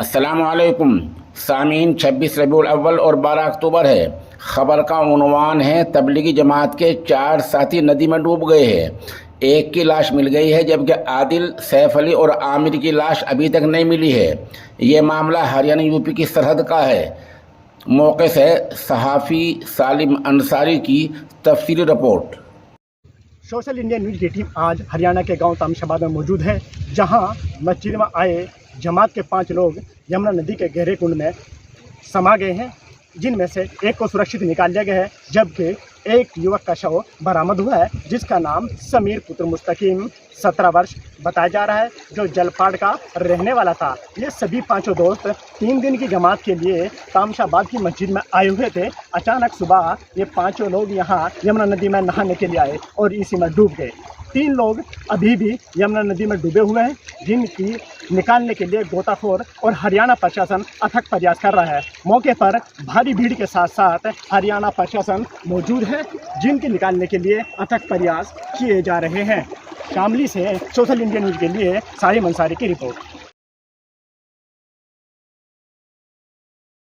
अस्सलामुअलैकुम सामीन। 26 रबीउल अव्वल और 12 अक्टूबर है। ख़बर का उन्वान है तबलीगी जमात के 4 साथी नदी में डूब गए हैं। एक की लाश मिल गई है जबकि आदिल, सैफ अली और आमिर की लाश अभी तक नहीं मिली है। ये मामला हरियाणा यूपी की सरहद का है। मौके से सहाफ़ी सालिम अंसारी की तफसीली रिपोर्ट। सोशल इंडिया न्यूज़ की टीम आज हरियाणा के गांव तामशाबाद में मौजूद है, जहां मस्जिद में आए जमात के 5 लोग यमुना नदी के गहरे कुंड में समा गए हैं, जिनमें से एक को सुरक्षित निकाल लिया गया है, जबकि एक युवक का शव बरामद हुआ है जिसका नाम समीर पुत्र मुस्तकीम 17 वर्ष बताया जा रहा है, जो जलपाड़ का रहने वाला था। ये सभी 5 दोस्त 3 दिन की जमात के लिए तामशाबाद की मस्जिद में आए हुए थे। अचानक सुबह ये 5 लोग यहाँ यमुना नदी में नहाने के लिए आए और इसी में डूब गए। 3 लोग अभी भी यमुना नदी में डूबे हुए हैं, जिनकी निकालने के लिए गोताखोर और हरियाणा प्रशासन अथक प्रयास कर रहा है। मौके पर भारी भीड़ के साथ साथ हरियाणा प्रशासन मौजूद है, जिनके निकालने के लिए अथक प्रयास किए जा रहे हैं। शामली से सोशल इंडिया न्यूज़ के लिए सालिम अंसारी की रिपोर्ट।